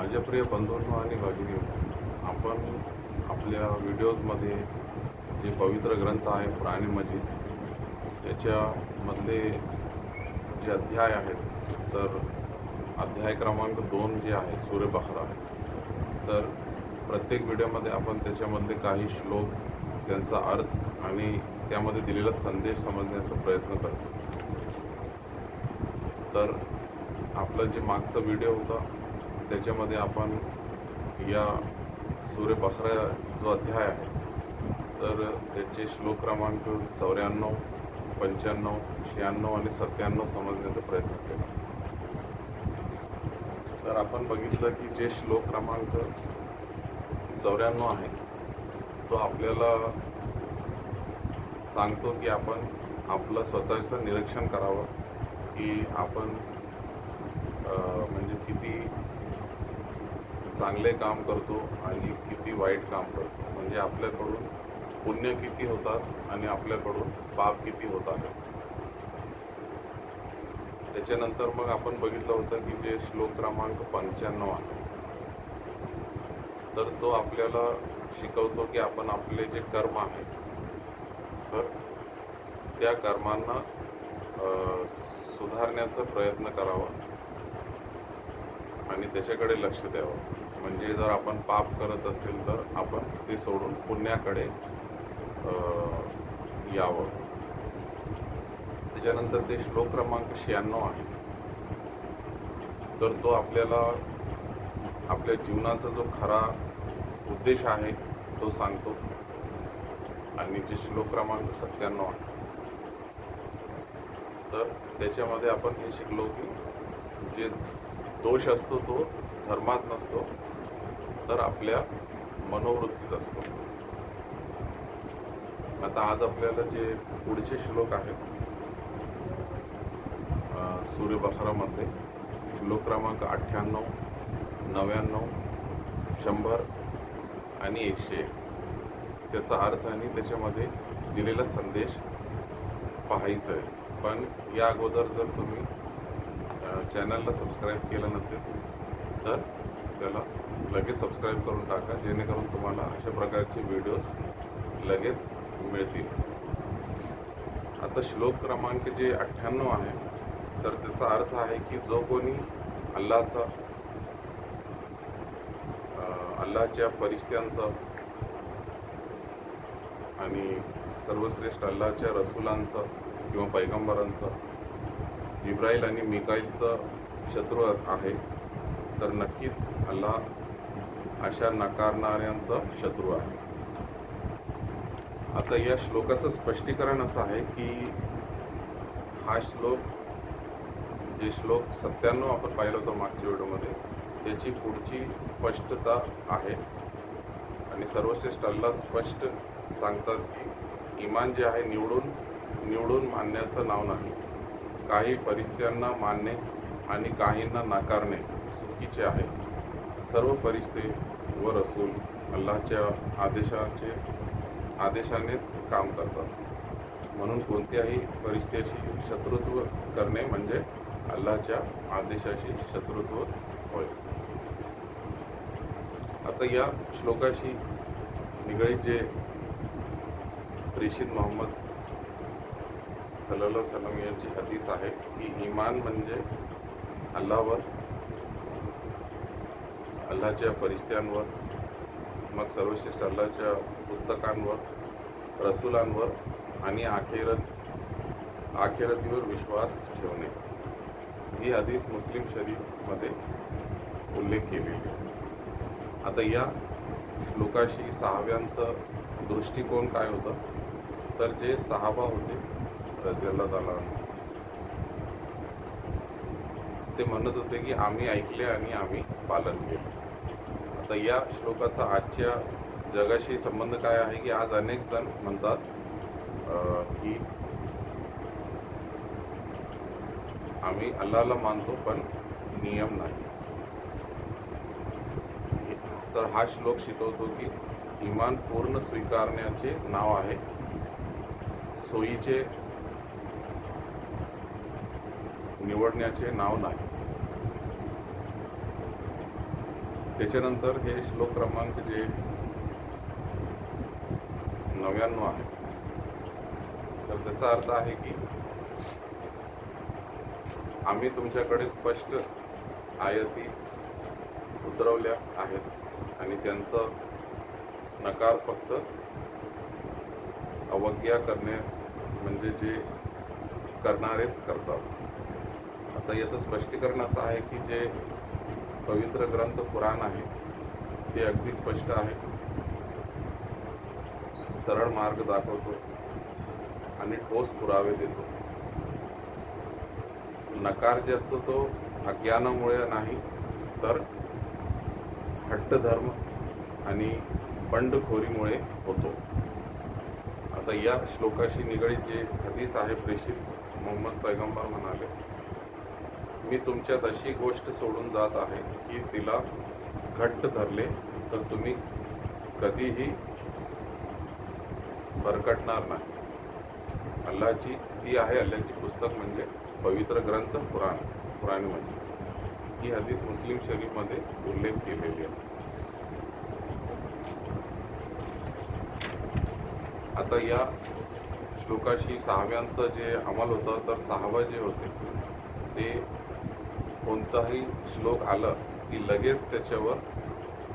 माझ्या प्रिय बंधूंनो आणि भगिनींनो, आपण आपल्या व्हिडिओजमध्ये जे पवित्र ग्रंथ आहे कुराण मजीद त्याच्यामधले जे अध्याय आहेत, तर अध्याय क्रमांक 2 जे आहे सूरे बकरा, तर प्रत्येक व्हिडिओमध्ये आपण त्याच्यामधले काही श्लोक, त्यांचा अर्थ आणि त्यामध्ये दिलेला संदेश समजण्याचा प्रयत्न करतो. तर आपलं जे मागचा व्हिडिओ होता त्याच्यामध्ये आपण या सूरे बकरा जो अध्याय आहे तर त्याचे श्लोक क्रमांक 94, 95, 96 आणि 97 समजण्याचा प्रयत्न केला. तर आपण बघितलं की जे श्लोक क्रमांक 94 आहे तो आपल्याला सांगतो की आपण आपलं स्वतःचं निरीक्षण करावं की आपण म्हणजे किती चांगले काम करतो आणि किती वाईट काम करतो, म्हणजे आपल्याकडून पुण्य किती होतात आणि आपल्याकडून पाप किती होत आहे. त्याच्यानंतर मग आपण बघितलं होतं की जे श्लोक क्रमांक 95 आहे तर तो आपल्याला शिकवतो की आपण आपले जे कर्म आहे तर त्या कर्मांना सुधारण्याचा प्रयत्न करावा आणि त्याच्याकडे लक्ष द्यावं. म्हणजे जर आपण पाप करत असेल तर आपण ते सोडून पुण्याकडे यावं. त्याच्यानंतर ते श्लोक क्रमांक 96 आहे तर तो आपल्याला आपल्या जीवनाचा जो खरा उद्देश आहे तो सांगतो. आणि जे श्लोक क्रमांक 97 आहे तर त्याच्यामध्ये आपण हे शिकलो की जे दोष असतो तो धर्मात नसतो तर आपल्या मनोवृत्तीत असतो. आता आज आपल्याला जे पुढचे श्लोक आहेत सूर्य बकरामध्ये श्लोक क्रमांक 98, 99, 100 आणि 101 त्याचा अर्थ आणि त्याच्यामध्ये दिलेला संदेश पाहायचा आहे. पण या अगोदर जर तुम्ही चॅनलला सबस्क्राईब केलं नसेल तर त्याला लगेच सबस्क्राईब करून टाका, जेणेकरून तुम्हाला अशा प्रकारचे व्हिडिओज लगेच मिळतील. आता श्लोक क्रमांक जे 98 आहे तर त्याचा अर्थ आहे की जो कोणी अल्लाच्या फरिश्त्यांचा आणि सर्वश्रेष्ठ अल्लाच्या रसूलांचा किंवा पैगंबरांचा, जिब्राईल आणि मिकाईलचा शत्रू आहे तर नक्कीच अल्लाह अशा नकारणाऱ्यांचा शत्रू आहे. आता या श्लोकाचं स्पष्टीकरण असं आहे की हा श्लोक जे श्लोक 97 आपण पाहिलं होतं मागच्या व्हिडिओमध्ये त्याची पुढची स्पष्टता आहे. आणि सर्वश्रेष्ठ अल्लाह स्पष्ट सांगतात की इमान जे आहे निवडून मानण्याचं नाव नाही. काही फरिश्त्यांना मानणे आणि काहींना नाकारणे चुकीचे आहे. सर्व फरिश्ते व रसूल अल्लाहच्या आदेशानेच काम करतात, म्हणून कोणत्याही फरिश्त्याशी शत्रुत्व करणे म्हणजे अल्लाहच्या आदेशाशी शत्रुत्व होय. आता या श्लोकाशी निगडीत जे प्रेषित मोहम्मद सल्लल्लाहु अलैहि वसल्लम यांची हदीस आहे की इमान म्हणजे अल्लाहवर, अल्लाहच्या फरिश्त्यांवर, मग सर्वश्रेष्ठ अल्लाहच्या पुस्तकांवर, रसूलांवर आणि आखिरतीवर विश्वास ठेवणे. ही हदीस मुस्लिम शरीफमध्ये उल्लेख केलेली आहे. आता या श्लोकाशी सहाब्यांचा दृष्टिकोन काय होता तर जे सहाबा होते रज़ियल्लाहु ताला अन्हु, ते म्हणत होते की आम्ही ऐकले आणि आम्ही पालन केले. आता या श्लोकाचा आजच्या जगाशी संबंध काय आहे की आज अनेक जण म्हणतात की आम्ही अल्लाहला मानतो पण नियम नाही. तर हा श्लोक शिकवतो की इमान पूर्ण स्वीकारण्याचे नाव आहे, सोयीचे निवडण्याचे नाव नाही. त्याच्यानंतर हे श्लोक क्रमांक जे 99 आहे, तर त्याचा अर्थ आहे की आम्ही तुमच्याकडे स्पष्ट आयती उतरवल्या आहेत आणि त्यांचा नकार फक्त अवज्ञा करणे म्हणजे जे करणारेच करतात. आता याचं स्पष्टीकरण असं आहे की जे पवित्र ग्रंथ पुराण आहे ते अगदी स्पष्ट आहे, सरळ मार्ग दाखवतो आणि ठोस पुरावे देतो. नकार जे असतो तो अज्ञानामुळे नाही तर हट्ट धर्म आणि बंडखोरीमुळे होतो. आता या श्लोकाशी निगडीत जे हदीस आहे, प्रेषित मोहम्मद पैगंबर म्हणाले, मी तुमच्यात अशी गोष्ट सोडून जात आहे की तिला घट्ट धरले तर तुम्ही कधीही भरकटणार नाही. अल्लाची ती आहे, अल्लाची पुस्तक म्हणजे पवित्र ग्रंथ पुराण म्हणजे ही हदीस मुस्लिम शरीफमध्ये उल्लेख केलेली आहे. आता या श्लोकाशी सहाव्यांचं जे अंमल होतं, तर सहावं जे होते ते कोणताही श्लोक आलं की लगेच त्याच्यावर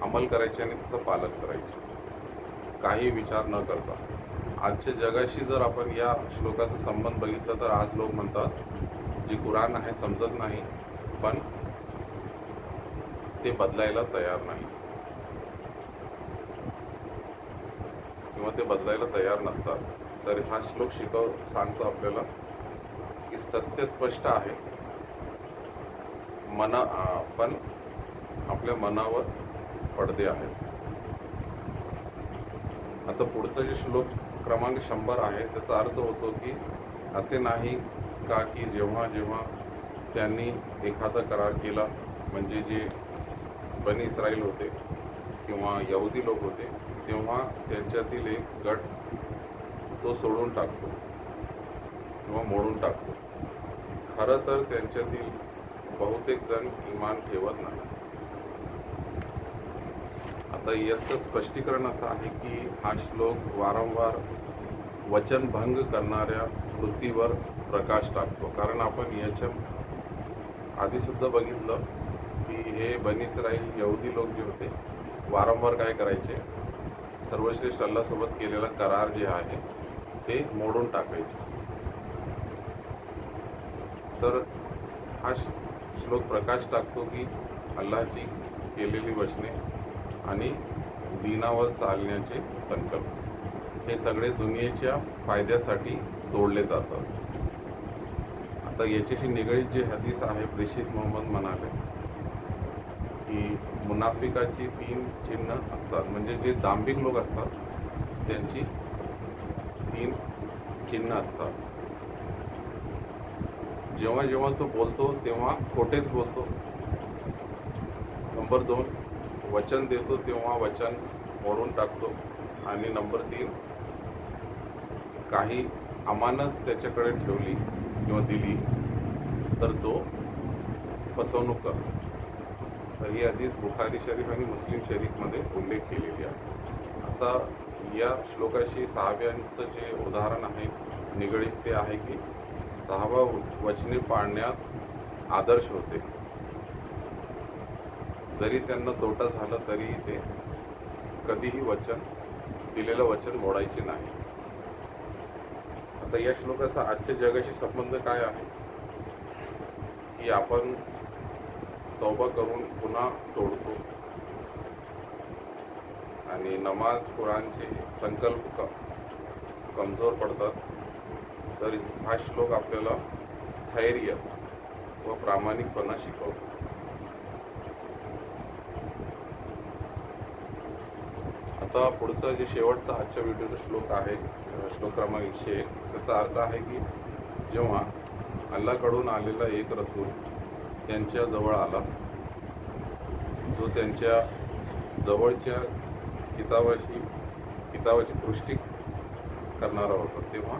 अंमल करायचे आणि त्याचं पालन करायचे, काही विचार न करता. आजच्या जगाशी जर आपण या श्लोकाचा संबंध बघितला तर आज लोक म्हणतात जे कुराण आहे समजत नाही, पण ते बदलायला तयार नाही किंवा ते बदलायला तयार नसतात. तर हा श्लोक सांगतो आपल्याला की सत्य स्पष्ट आहे, पण आपल्या मनावर पडदे आहेत. आता पुढचा जे श्लोक क्रमांक 100 आहे त्याचा अर्थ होतो की असे नाही का की जेव्हा जेव्हा त्यांनी एखादा करार केला, म्हणजे जे बनी इस्राईल होते किंवा यहुदी लोक होते, तेव्हा त्यांच्यातील एक गट तो सोडून टाकतो किंवा मोडून टाकतो. खरं तर त्यांच्यातील बहुतेक जण इमान ठेवत नाही. आता याचं स्पष्टीकरण असं आहे की हा श्लोक वारंवार वचनभंग करणाऱ्या कृतीवर प्रकाश टाकतो. कारण आपण याच्या आधीसुद्धा बघितलं की हे बनी इस्राईल यहुदी लोक जे होते वारंवार काय करायचे, सर्वश्रेष्ठ अल्लासोबत केलेला करार जे आहे ते मोडून टाकायचे. तर हा श्लोक प्रकाश टाकतो की अल्लाची केलेली वचने आणि दीनावर चालण्याचे संकल्प हे सगळे दुनियेच्या फायद्यासाठी तोडले जातात. आता याच्याशी निगडीत जे हदीस आहे, प्रेषित मोहम्मद म्हणाले की मुनाफिकाची 3 चिन्ह असतात, म्हणजे जे दांभिक लोक असतात त्यांची 3 चिन्ह असतात. जेव्हा जेव्हा तो बोलतो तेव्हा खोटेच बोलतो. नंबर 2, वचन देतो तेव्हा वचन मोडून टाकतो. आणि नंबर 3, काही अमानत त्याच्याकडे ठेवली किंवा दिली तर तो फसवणूक करतो. तर ही हदीस बुखारी शरीफ आणि मुस्लिम शरीफमध्ये उल्लेख केलेली आहे. आता या श्लोकाशी सहाव्यांचं जे उदाहरण आहे निगडीत ते आहे की सहावा वचने पाळण्यात आदर्श होते. जरी त्यांना तोटा झाला तरी ते कधीही दिलेलं वचन मोडायचे नाही. आता या श्लोकाचा आजच्या जगाशी संबंध काय आहे की आपण तौबा करून पुन्हा तोडतो आणि नमाज कुराणचे संकल्प कमजोर पडतात. तर हा श्लोक आपल्याला स्थैर्य व प्रामाणिकपणा शिकवतो. आता पुढचा जे शेवटचा आजच्या व्हिडिओचा श्लोक आहे, श्लोक क्रमांक 101, त्याचा अर्थ आहे की जेव्हा अल्लाकडून आलेला एक रसूल त्यांच्या जवळ आला, जो त्यांच्या जवळच्या किताबाची पुष्टी करणारा होता, तेव्हा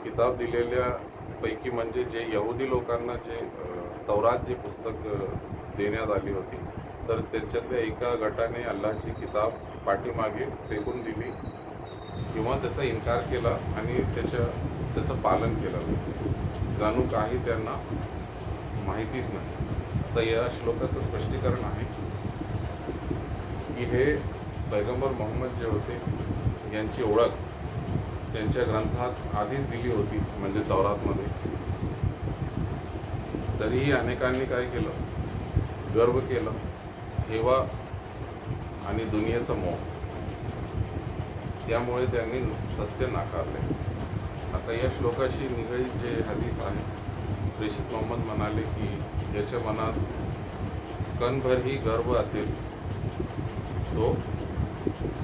किताब दिलेल्या पैकी म्हणजे जे यहुदी लोकांना जे तौरात जे पुस्तक देण्यात आली होती तर त्याच्यातल्या एका गटाने अल्लाची किताब पाठीमागे फेकून दिली किंवा त्याचा इन्कार केला आणि त्याचं पालन केलं, जाणू काही त्यांना माहितीच नाही. आता या श्लोकाचं स्पष्टीकरण आहे की हे पैगंबर मोहम्मद जे होते यांची ओळख त्यांच्या ग्रंथात आधीच दिली होती, म्हणजे तौरातमध्ये. तरीही अनेकांनी काय केलं, गर्व केलं, हेवा आणि दुनियेचं मोह, त्यामुळे त्यांनी सत्य नाकारले. आता या श्लोकाशी निगडीत जे हदीस आहे, प्रेषित मोहम्मद म्हणाले की ज्याच्या मनात कणभरही गर्व असेल तो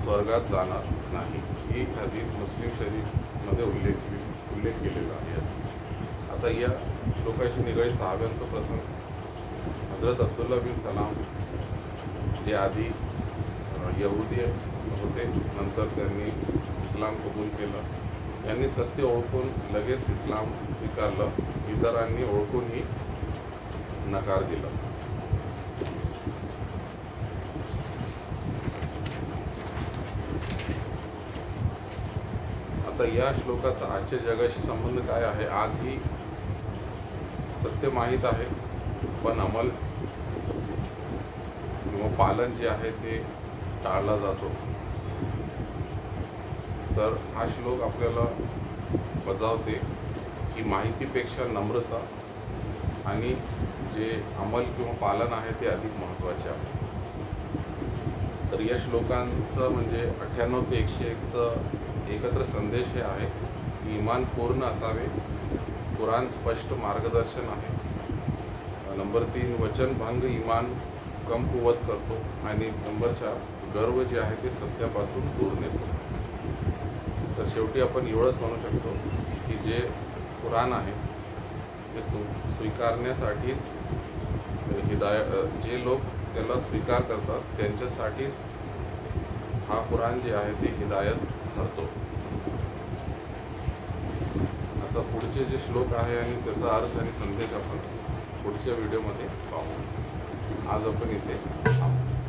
स्वर्गात जाणार नाही. ही हदीस मुस्लिम शरीफमध्ये उल्लेख केलेला आहे. आता या श्लोकाशी निगडीत सहाब्यांचा प्रसंग, हजरत अब्दुल्ला बिन सलाम जे आधी यहुदी होते, नंतर त्यांनी इस्लाम कबूल केलं. यांनी सत्य ओळखून लगेच इस्लाम स्वीकारलं, इतरांनी ओळखूनही नकार दिला. आता या श्लोकाचा आजच्या जगाशी संबंध काय आहे? आजही सत्य माहीत आहे, पण अंमल किंवा पालन जे आहे ते टाळला जातो. तर हा श्लोक आपल्याला बजावते की माहितीपेक्षा नम्रता आणि जे अंमल किंवा पालन आहे ते अधिक महत्त्वाचे आहे. तर या श्लोकांचं म्हणजे 98 ते 101चं एकत्र संदेश हे आहे की इमान पूर्ण असावे, कुराण स्पष्ट मार्गदर्शन आहे. नंबर 3, वचनभंग इमान कमकुवत करतो. आणि नंबर 4, गर्व जे आहे ते सत्यापासून दूर नेतो. तर शेवटी आपण एवढंच म्हणू शकतो की जे कुराण आहे ते स्वीकारण्यासाठीच जे लोक त्याला स्वीकार करतात त्यांच्यासाठीच हा कुराण जे आहे ते हिदायत ठरतो. आता पुढचे जे श्लोक आहे आणि त्याचा अर्थ आणि संदेश आपण पुढच्या व्हिडिओमध्ये पाहू. आज आपण इथे थांबू.